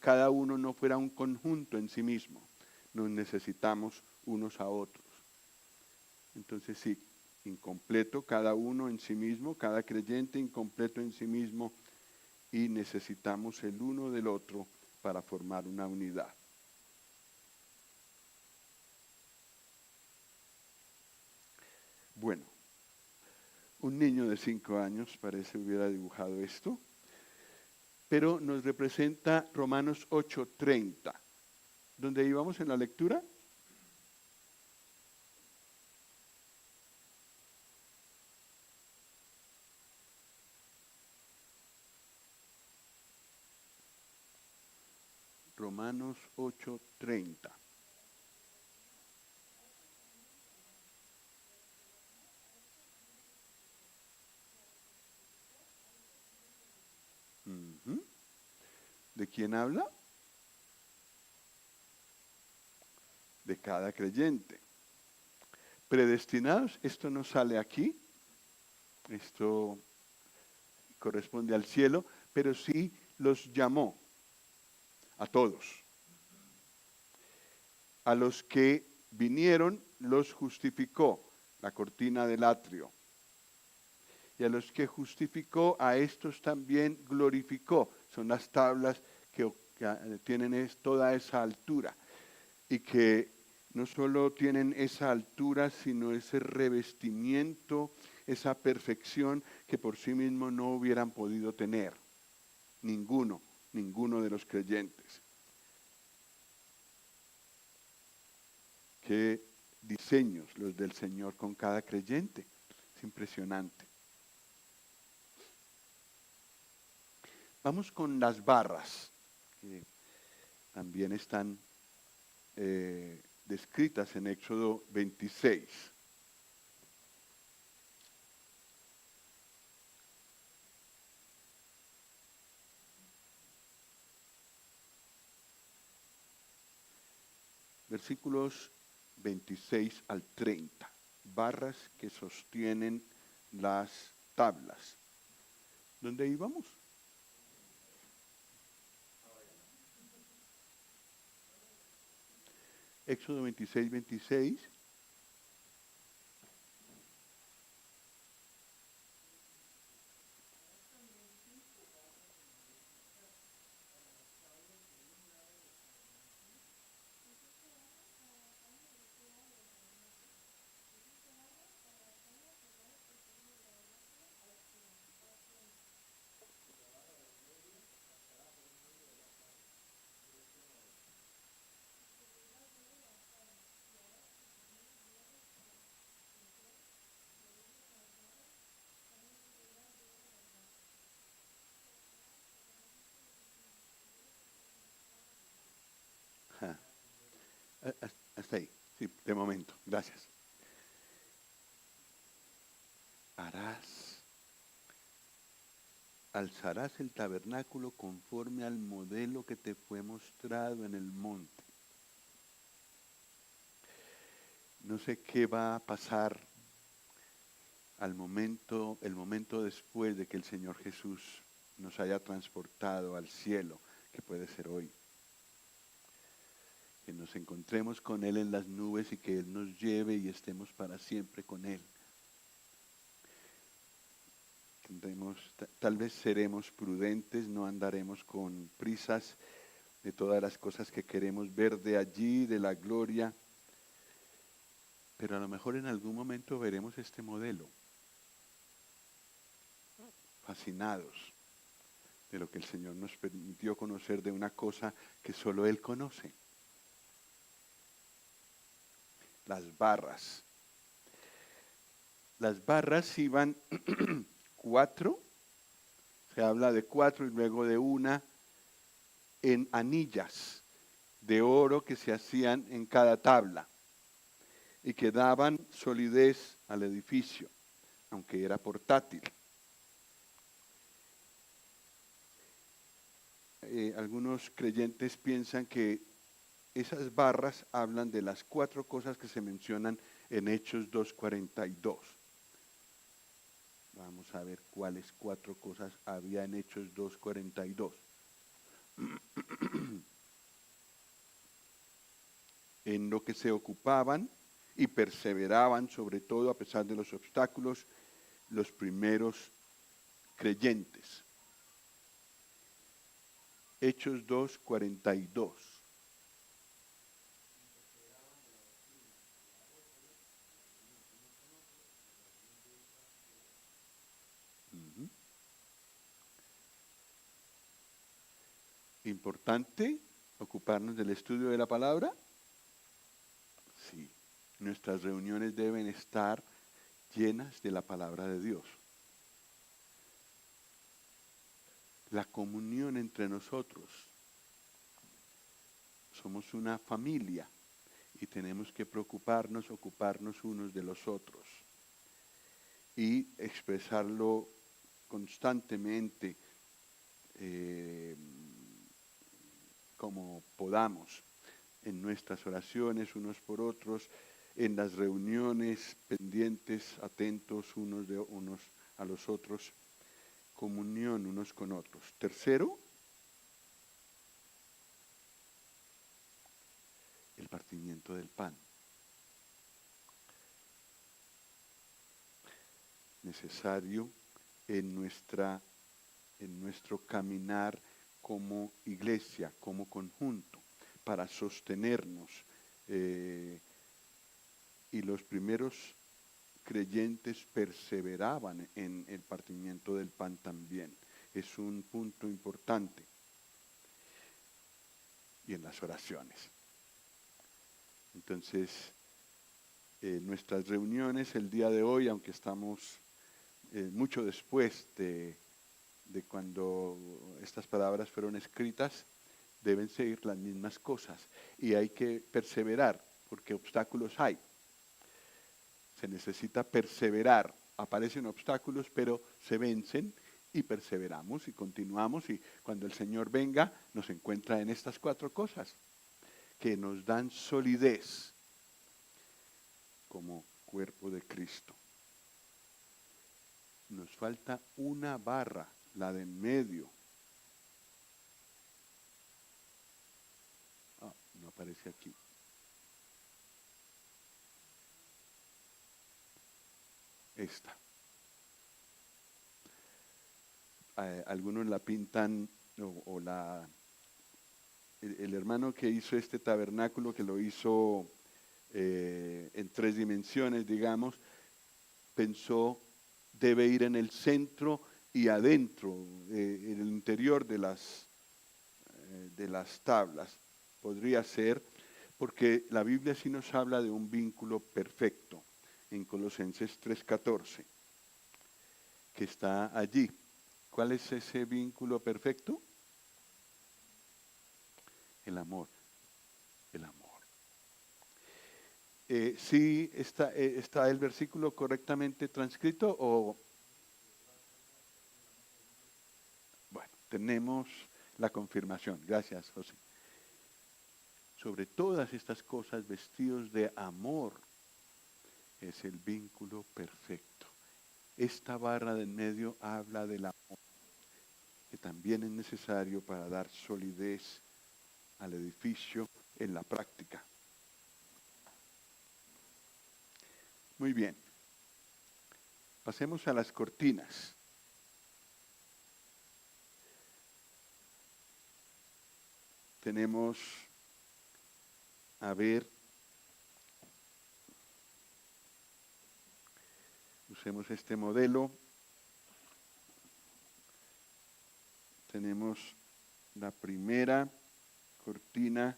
cada uno no fuera un conjunto en sí mismo. Nos necesitamos unos a otros. Entonces sí, incompleto cada uno en sí mismo, cada creyente incompleto en sí mismo, y necesitamos el uno del otro para formar una unidad. Bueno, un niño de 5 años parece hubiera dibujado esto. pero nos representa Romanos 8:30. ¿Dónde íbamos en la lectura? Romanos 8:30. Ujú. ¿De quién habla? De cada creyente. Predestinados, esto no sale aquí, esto corresponde al cielo, pero sí los llamó a todos. A los que vinieron los justificó, la cortina del atrio. Y a los que justificó, a estos también glorificó. Son las tablas que tienen toda esa altura y que no solo tienen esa altura, sino ese revestimiento, esa perfección que por sí mismo no hubieran podido tener. Ninguno de los creyentes. Qué diseños los del Señor con cada creyente. Es impresionante. Vamos con las barras, que también están descritas en Éxodo 26. Versículos 26 al 30. Barras que sostienen las tablas. ¿Dónde íbamos? Éxodo 26, 26. Ja. Hasta ahí, sí, de momento, gracias. Alzarás el tabernáculo conforme al modelo que te fue mostrado en el monte. No sé qué va a pasar el momento después de que el Señor Jesús nos haya transportado al cielo, que puede ser hoy. Que nos encontremos con Él en las nubes y que Él nos lleve y estemos para siempre con Él. Tal vez seremos prudentes, no andaremos con prisas de todas las cosas que queremos ver de allí, de la gloria, pero a lo mejor en algún momento veremos este modelo, fascinados de lo que el Señor nos permitió conocer de una cosa que solo Él conoce. Las barras. Las barras iban 4, se habla de 4 y luego de una, en anillas de oro que se hacían en cada tabla y que daban solidez al edificio, aunque era portátil. Algunos creyentes piensan que esas barras hablan de las 4 cosas que se mencionan en Hechos 2:42. Vamos a ver cuáles 4 cosas había en Hechos 2:42. En lo que se ocupaban y perseveraban, sobre todo a pesar de los obstáculos, los primeros creyentes. Hechos 2:42. Importante ocuparnos del estudio de la palabra. Sí, nuestras reuniones deben estar llenas de la palabra de Dios. La comunión entre nosotros. Somos una familia y tenemos que ocuparnos unos de los otros y expresarlo constantemente como podamos, en nuestras oraciones unos por otros, en las reuniones, pendientes, atentos unos a los otros, comunión unos con otros. Tercero, el partimiento del pan. Necesario en nuestro caminar como iglesia, como conjunto, para sostenernos. Y los primeros creyentes perseveraban en el partimiento del pan también. Es un punto importante. Y en las oraciones. Entonces, nuestras reuniones el día de hoy, aunque estamos mucho después de cuando estas palabras fueron escritas, deben seguir las mismas cosas. Y hay que perseverar, porque obstáculos hay. Se necesita perseverar. Aparecen obstáculos, pero se vencen y perseveramos y continuamos. Y cuando el Señor venga, nos encuentra en estas 4 cosas que nos dan solidez como cuerpo de Cristo. Nos falta una barra, la de en medio. No aparece aquí. Esta. Algunos la pintan el hermano que hizo este tabernáculo, que lo hizo en 3 dimensiones, digamos, pensó debe ir en el centro y adentro, en el interior de las tablas. Podría ser, porque la Biblia sí nos habla de un vínculo perfecto en Colosenses 3:14, que está allí. ¿Cuál es ese vínculo perfecto? El amor. El amor. ¿Sí está el versículo correctamente transcrito o? Bueno, tenemos la confirmación. Gracias, José. Sobre todas estas cosas, vestidos de amor, es el vínculo perfecto. Esta barra del medio habla del amor, que también es necesario para dar solidez al edificio en la práctica. Muy bien. Pasemos a las cortinas. Tenemos, a ver, usemos este modelo. Tenemos la primera cortina,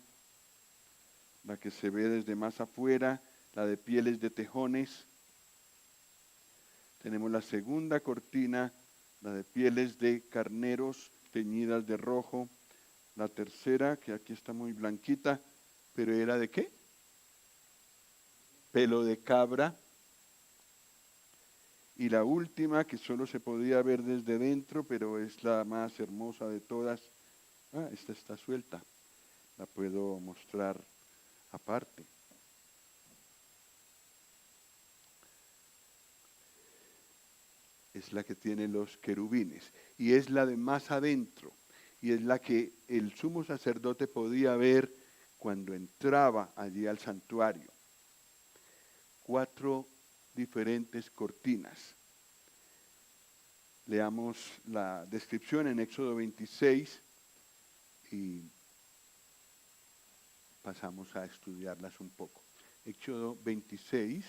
la que se ve desde más afuera, la de pieles de tejones. Tenemos la segunda cortina, la de pieles de carneros teñidas de rojo. La tercera, que aquí está muy blanquita, pero ¿era de qué? Pelo de cabra. Y la última, que solo se podía ver desde dentro, pero es la más hermosa de todas. Esta está suelta. La puedo mostrar aparte. Es la que tiene los querubines. Y es la de más adentro. Y es la que el sumo sacerdote podía ver cuando entraba allí al santuario. 4 diferentes cortinas. Leamos la descripción en Éxodo 26 y pasamos a estudiarlas un poco. Éxodo 26.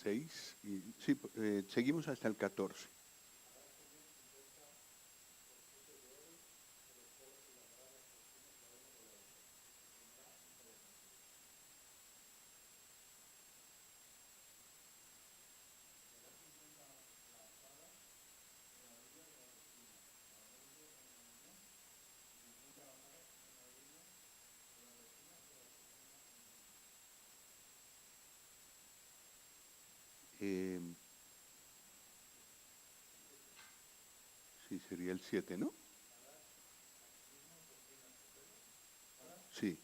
6, sí, seguimos hasta el 14. Eh, sí, sería el 7, ¿no? Sí.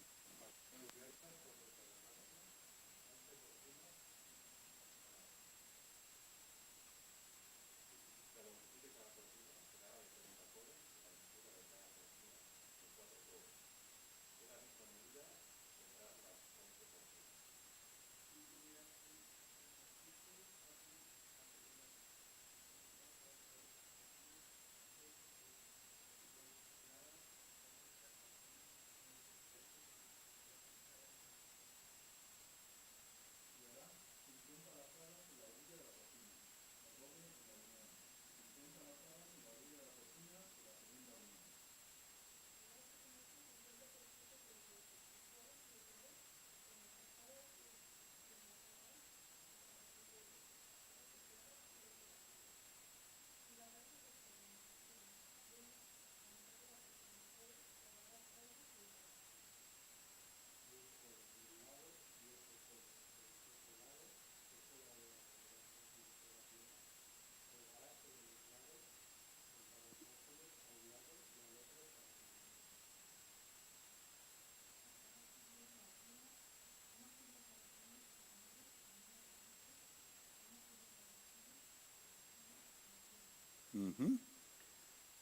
Ujú.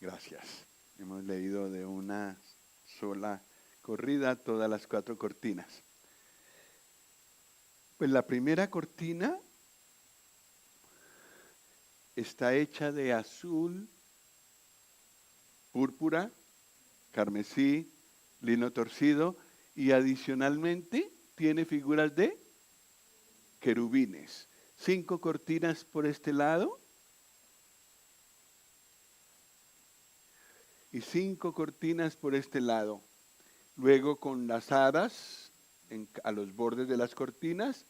Gracias. Hemos leído de una sola corrida todas las 4 cortinas. Pues la primera cortina está hecha de azul, púrpura, carmesí, lino torcido y adicionalmente tiene figuras de querubines. 5 cortinas por este lado y 5 cortinas por este lado. Luego con las aras a los bordes de las cortinas,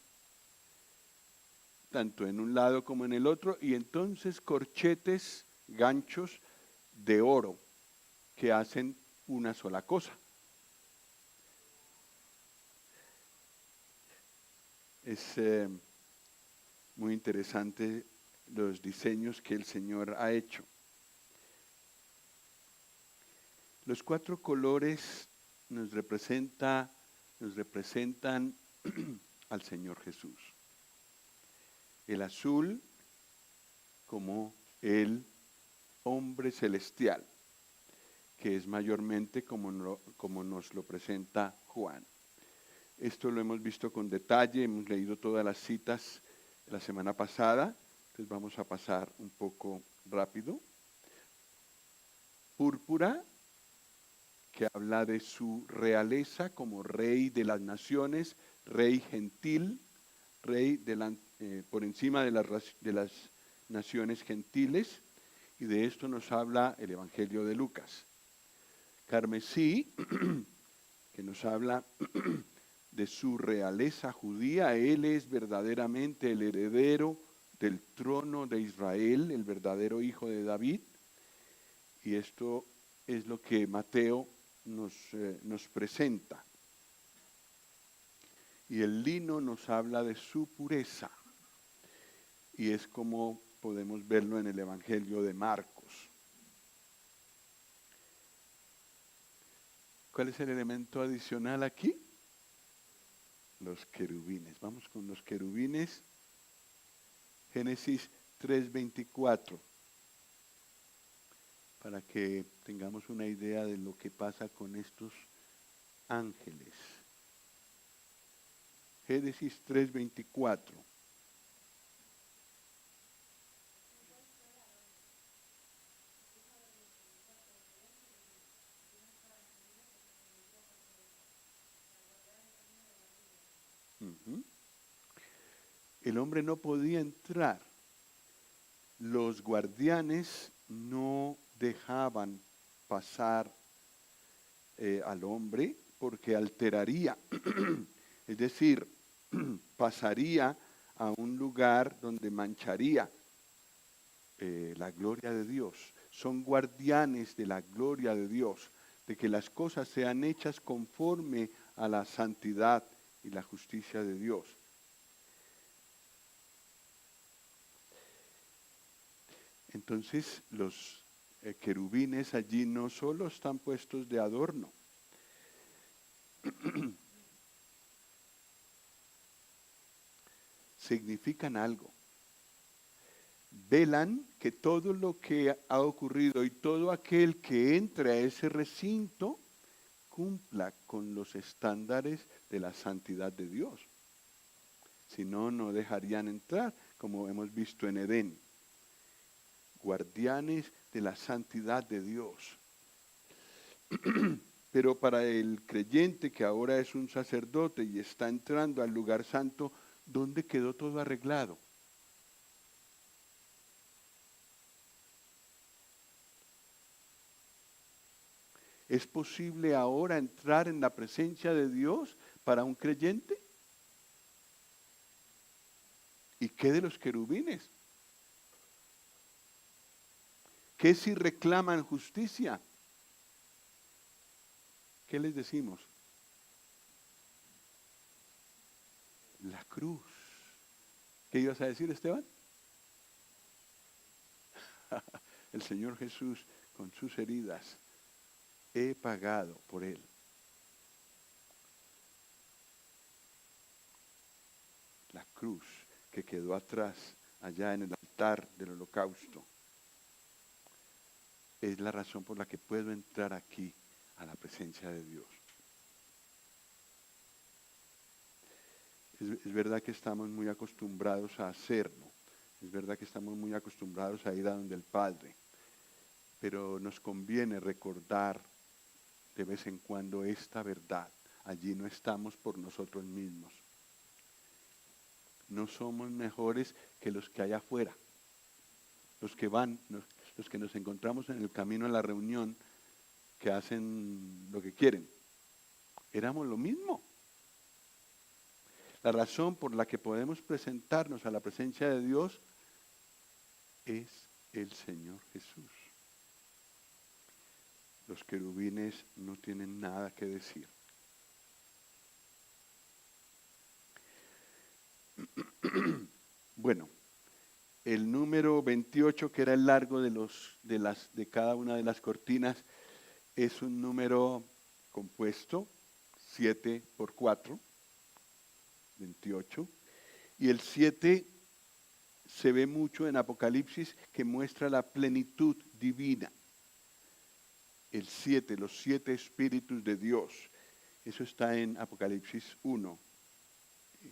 tanto en un lado como en el otro, y entonces corchetes, ganchos de oro que hacen una sola cosa. Es muy interesante los diseños que el Señor ha hecho. Los 4 colores nos representan al Señor Jesús. El azul como el hombre celestial, que es mayormente como nos lo presenta Juan. Esto lo hemos visto con detalle, hemos leído todas las citas la semana pasada, entonces vamos a pasar un poco rápido. Púrpura, que habla de su realeza como rey de las naciones, rey gentil, rey por encima de las naciones gentiles, y de esto nos habla el Evangelio de Lucas. Carmesí, que nos habla de su realeza judía, él es verdaderamente el heredero del trono de Israel, el verdadero hijo de David, y esto es lo que Mateo nos presenta. Y el lino nos habla de su pureza, y es como podemos verlo en el Evangelio de Marcos. ¿Cuál es el elemento adicional aquí? Los querubines. Vamos con los querubines. Génesis 3:24. Para que tengamos una idea de lo que pasa con estos ángeles. Génesis 3:24. el hombre no podía entrar. Los guardianes no dejaban pasar al hombre porque alteraría, es decir, pasaría a un lugar donde mancharía la gloria de Dios. Son guardianes de la gloria de Dios, de que las cosas sean hechas conforme a la santidad y la justicia de Dios. Entonces los querubines allí no solo están puestos de adorno, significan algo. Velan que todo lo que ha ocurrido y todo aquel que entre a ese recinto cumpla con los estándares de la santidad de Dios. Si no, no dejarían entrar, como hemos visto en Edén. Guardianes de la santidad de Dios. Pero para el creyente que ahora es un sacerdote y está entrando al lugar santo, ¿dónde quedó todo arreglado? ¿Es posible ahora entrar en la presencia de Dios para un creyente? ¿Y qué de los querubines? ¿Qué si reclaman justicia? ¿Qué les decimos? La cruz. ¿Qué ibas a decir, Esteban? El Señor Jesús, con sus heridas, he pagado por él. La cruz que quedó atrás, allá en el altar del holocausto, es la razón por la que puedo entrar aquí a la presencia de Dios. Es verdad que estamos muy acostumbrados a hacerlo, es verdad que estamos muy acostumbrados a ir a donde el Padre, pero nos conviene recordar de vez en cuando esta verdad. Allí no estamos por nosotros mismos. No somos mejores que los que hay afuera. Los que van, los que nos encontramos en el camino a la reunión, que hacen lo que quieren. Éramos lo mismo. La razón por la que podemos presentarnos a la presencia de Dios es el Señor Jesús. Los querubines no tienen nada que decir. Bueno, el número 28, que era el largo de cada una de las cortinas, es un número compuesto, 7 por 4, 28. Y el 7 se ve mucho en Apocalipsis, que muestra la plenitud divina. El 7, los 7 espíritus de Dios. Eso está en Apocalipsis 1.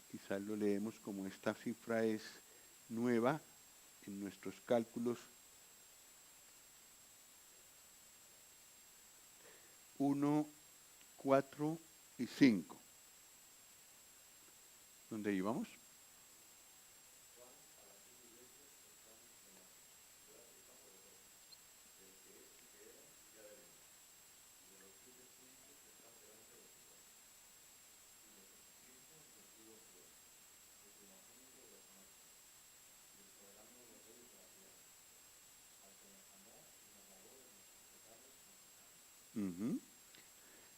Quizás lo leemos como esta cifra es nueva en nuestros cálculos. 1, 4 y 5. ¿Dónde íbamos? Uh-huh.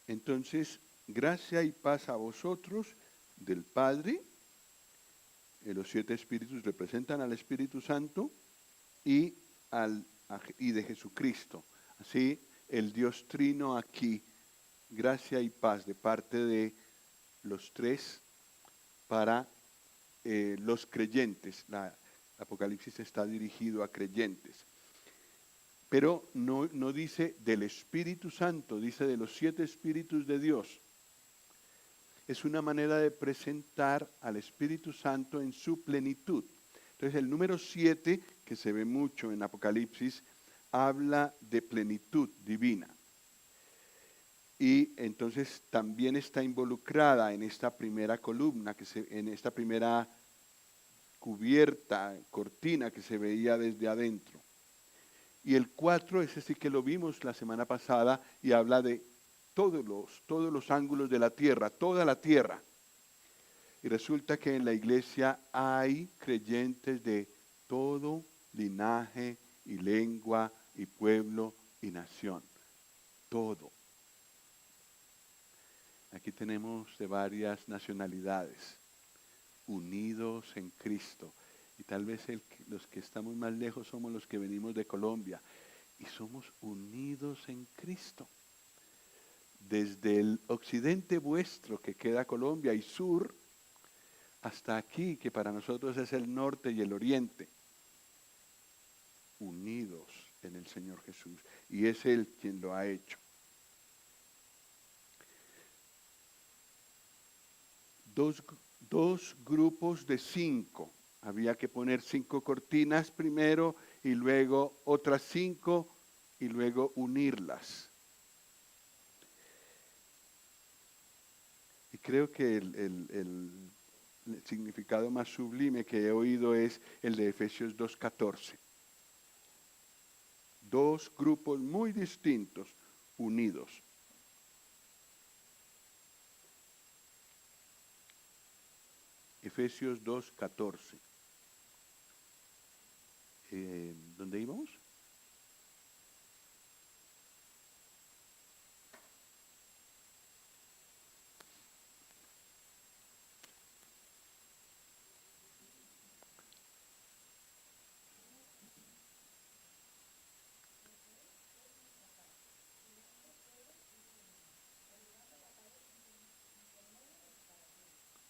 Entonces, gracia y paz a vosotros del Padre. Los 7 espíritus representan al Espíritu Santo y de Jesucristo. Así, el Dios Trino aquí, gracia y paz de parte de los 3 para los creyentes. Apocalipsis está dirigido a creyentes. Pero no dice del Espíritu Santo, dice de los 7 espíritus de Dios. Es una manera de presentar al Espíritu Santo en su plenitud. Entonces el número 7, que se ve mucho en Apocalipsis, habla de plenitud divina. Y entonces también está involucrada en esta primera columna, en esta primera cubierta, cortina que se veía desde adentro. Y el 4, ese sí que lo vimos la semana pasada, y habla de todos los ángulos de la tierra, toda la tierra. Y resulta que en la iglesia hay creyentes de todo linaje y lengua y pueblo y nación. Todo. Aquí tenemos de varias nacionalidades, unidos en Cristo. Y tal vez los que estamos más lejos somos los que venimos de Colombia. Y somos unidos en Cristo. Desde el occidente vuestro, que queda Colombia, y sur, hasta aquí, que para nosotros es el norte y el oriente. Unidos en el Señor Jesús. Y es Él quien lo ha hecho. Dos grupos de 5. Había que poner 5 cortinas primero y luego otras 5 y luego unirlas. Y creo que el significado más sublime que he oído es el de Efesios 2:14. 2 grupos muy distintos, unidos. Efesios 2:14. ¿Dónde íbamos?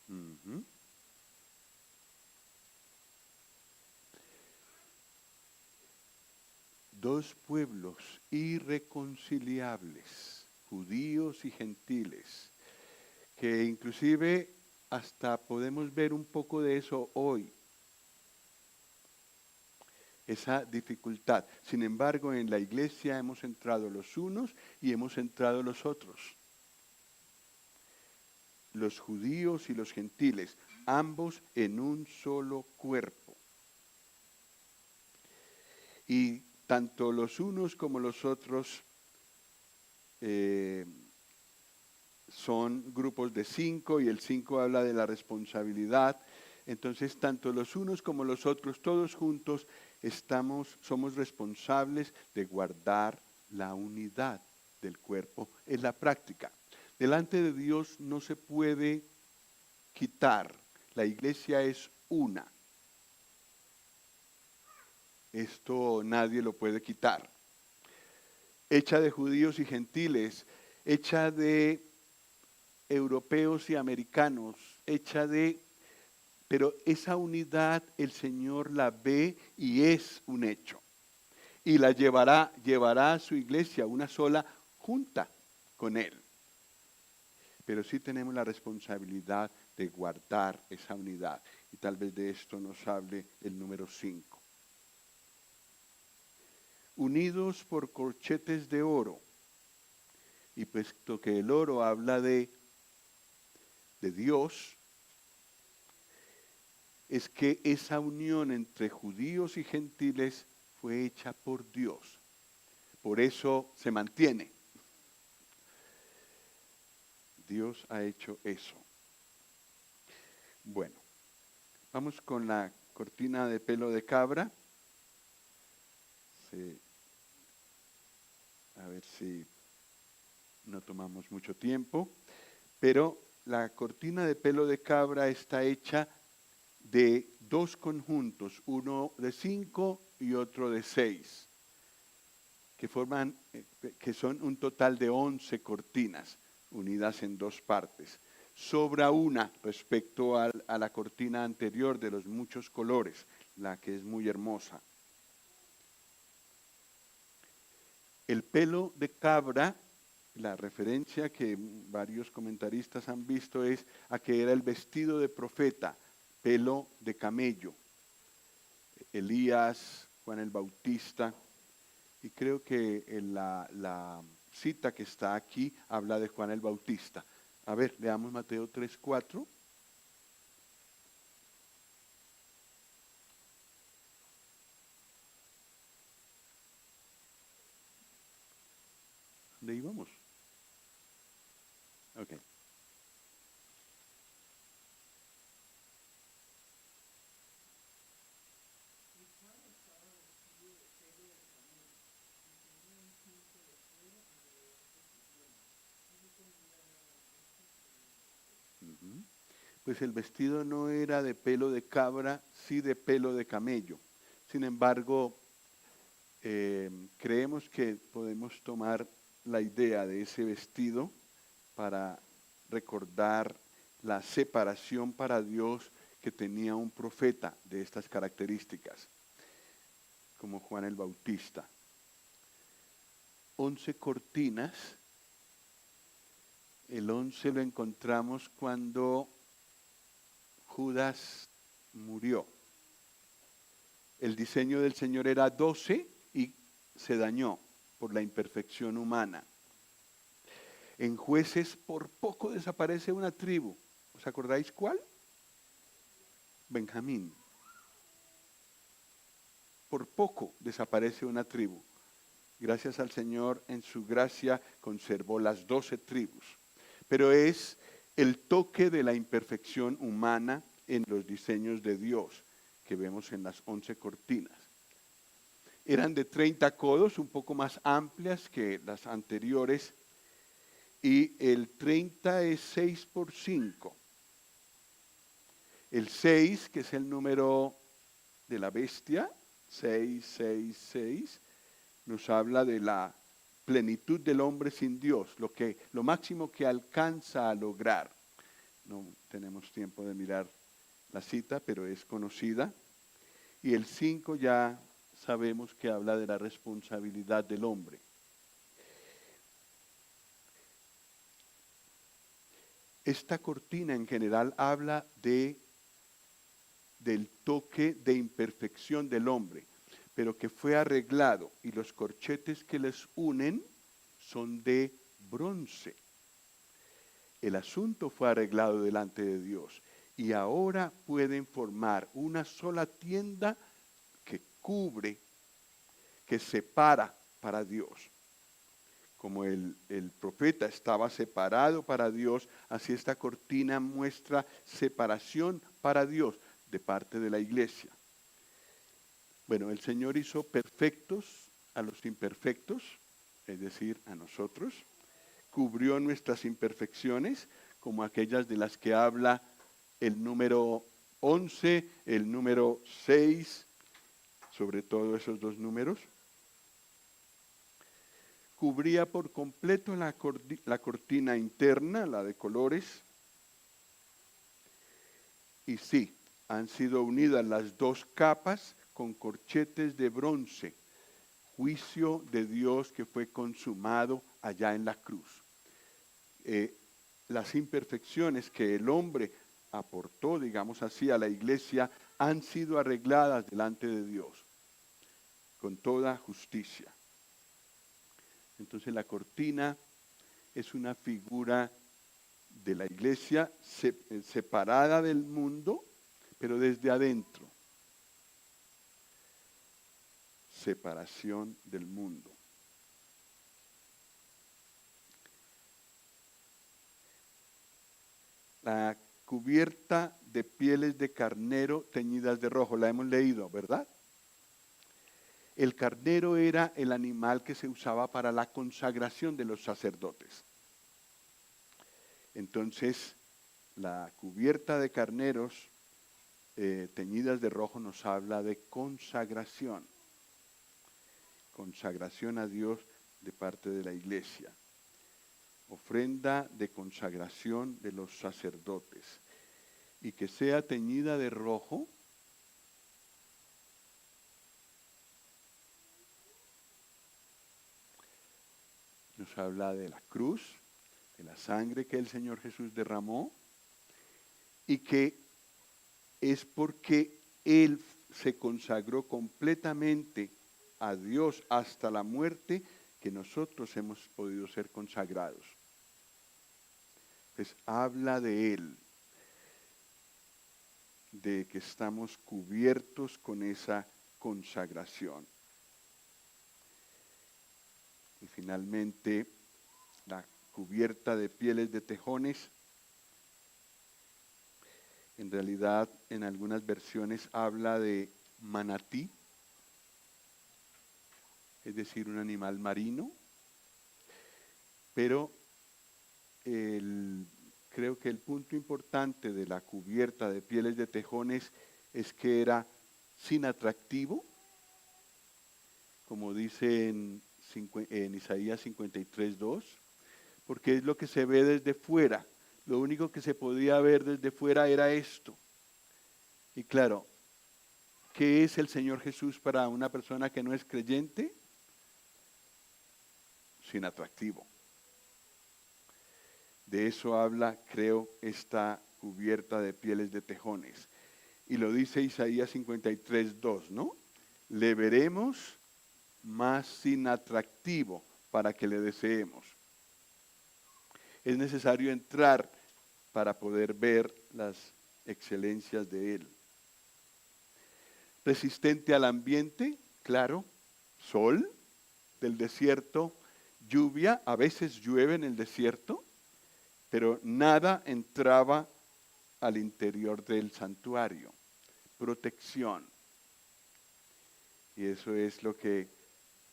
Uh-huh. Dos pueblos irreconciliables, judíos y gentiles, que inclusive hasta podemos ver un poco de eso hoy, esa dificultad. Sin embargo, en la iglesia hemos entrado los unos y hemos entrado los otros. Los judíos y los gentiles, ambos en un solo cuerpo. Y tanto los unos como los otros son grupos de 5 y el 5 habla de la responsabilidad. Entonces, tanto los unos como los otros, todos juntos, somos responsables de guardar la unidad del cuerpo en la práctica. Delante de Dios no se puede quitar. La iglesia es una. Esto nadie lo puede quitar. Hecha de judíos y gentiles, hecha de europeos y americanos, pero esa unidad el Señor la ve y es un hecho. Y la llevará a su iglesia, una sola, junta con Él. Pero sí tenemos la responsabilidad de guardar esa unidad. Y tal vez de esto nos hable el número 5. Unidos por corchetes de oro. Y puesto que el oro habla de Dios, es que esa unión entre judíos y gentiles fue hecha por Dios. Por eso se mantiene. Dios ha hecho eso. Bueno, vamos con la cortina de pelo de cabra. A ver si no tomamos mucho tiempo. Pero la cortina de pelo de cabra está hecha de 2 conjuntos, uno de 5 y otro de 6, que son un total de 11 cortinas unidas en 2 partes. Sobra una respecto a la cortina anterior de los muchos colores, la que es muy hermosa. El pelo de cabra, la referencia que varios comentaristas han visto es a que era el vestido de profeta, pelo de camello. Elías, Juan el Bautista, y creo que en la cita que está aquí habla de Juan el Bautista. A ver, leamos Mateo 3:4. ¿Mm? Pues el vestido no era de pelo de cabra, sí de pelo de camello. Sin embargo, creemos que podemos tomar la idea de ese vestido para recordar la separación para Dios que tenía un profeta de estas características, como Juan el Bautista. 11 cortinas. El 11 lo encontramos cuando Judas murió. El diseño del Señor era 12 y se dañó por la imperfección humana. En Jueces por poco desaparece una tribu. ¿Os acordáis cuál? Benjamín. Por poco desaparece una tribu. Gracias al Señor, en su gracia, conservó las 12 tribus. Pero es el toque de la imperfección humana en los diseños de Dios que vemos en las 11 cortinas. Eran de 30 codos, un poco más amplias que las anteriores, y el 30 es 6 por 5. El 6, que es el número de la bestia, 666, nos habla de la plenitud del hombre sin Dios, lo máximo que alcanza a lograr. No tenemos tiempo de mirar la cita, pero es conocida. Y el 5 ya sabemos que habla de la responsabilidad del hombre. Esta cortina en general habla del toque de imperfección del hombre, pero que fue arreglado, y los corchetes que les unen son de bronce. El asunto fue arreglado delante de Dios, y ahora pueden formar una sola tienda que cubre, que separa para Dios. Como el profeta estaba separado para Dios, así esta cortina muestra separación para Dios de parte de la iglesia. Bueno, el Señor hizo perfectos a los imperfectos, es decir, a nosotros. Cubrió nuestras imperfecciones, como aquellas de las que habla el número 11, el número 6, sobre todo esos dos números. Cubría por completo la cortina interna, la de colores. Y sí, han sido unidas las dos capas con corchetes de bronce, juicio de Dios que fue consumado allá en la cruz. Las imperfecciones que el hombre aportó, digamos así, a la iglesia, han sido arregladas delante de Dios, con toda justicia. Entonces la cortina es una figura de la iglesia separada del mundo, pero desde adentro. Separación del mundo. La cubierta de pieles de carnero teñidas de rojo, la hemos leído, ¿verdad? El carnero era el animal que se usaba para la consagración de los sacerdotes. Entonces, la cubierta de carneros teñidas de rojo nos habla de consagración. Consagración a Dios de parte de la iglesia. Ofrenda de consagración de los sacerdotes. Y que sea teñida de rojo. Nos habla de la cruz, de la sangre que el Señor Jesús derramó, y que es porque Él se consagró completamente a Dios hasta la muerte que nosotros hemos podido ser consagrados. Pues habla de Él, de que estamos cubiertos con esa consagración. Y finalmente, la cubierta de pieles de tejones. En realidad, en algunas versiones habla de manatí, es decir, un animal marino, pero creo que el punto importante de la cubierta de pieles de tejones es que era sin atractivo, como dice en Isaías 53:2, porque es lo que se ve desde fuera. Lo único que se podía ver desde fuera era esto. Y claro, ¿qué es el Señor Jesús para una persona que no es creyente? Sin atractivo. De eso habla, creo, esta cubierta de pieles de tejones. Y lo dice Isaías 53:2, ¿no? Le veremos más sin atractivo para que le deseemos. Es necesario entrar para poder ver las excelencias de Él. Resistente al ambiente, claro, sol del desierto, lluvia, a veces llueve en el desierto, pero nada entraba al interior del santuario. Protección. Y eso es lo que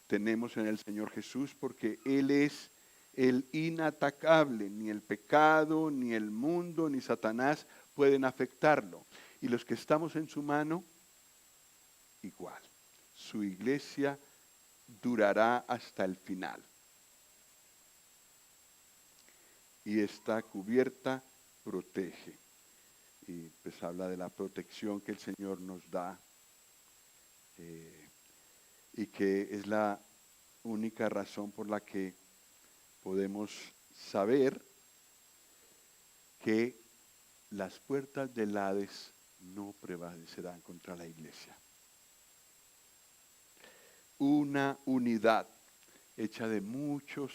tenemos en el Señor Jesús, porque Él es el inatacable. Ni el pecado, ni el mundo, ni Satanás pueden afectarlo. Y los que estamos en su mano, igual. Su iglesia durará hasta el final. Y esta cubierta protege. Y pues habla de la protección que el Señor nos da. Y que es la única razón por la que podemos saber que las puertas del Hades no prevalecerán contra la iglesia. Una unidad hecha de muchos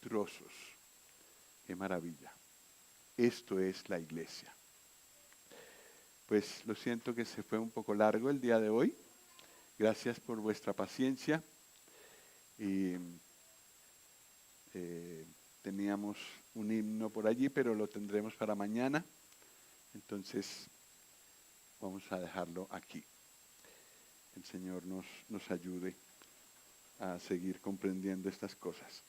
trozos. Qué maravilla. Esto es la iglesia. Pues lo siento que se fue un poco largo el día de hoy. Gracias por vuestra paciencia. Y teníamos un himno por allí, pero lo tendremos para mañana. Entonces vamos a dejarlo aquí. El Señor nos ayude a seguir comprendiendo estas cosas.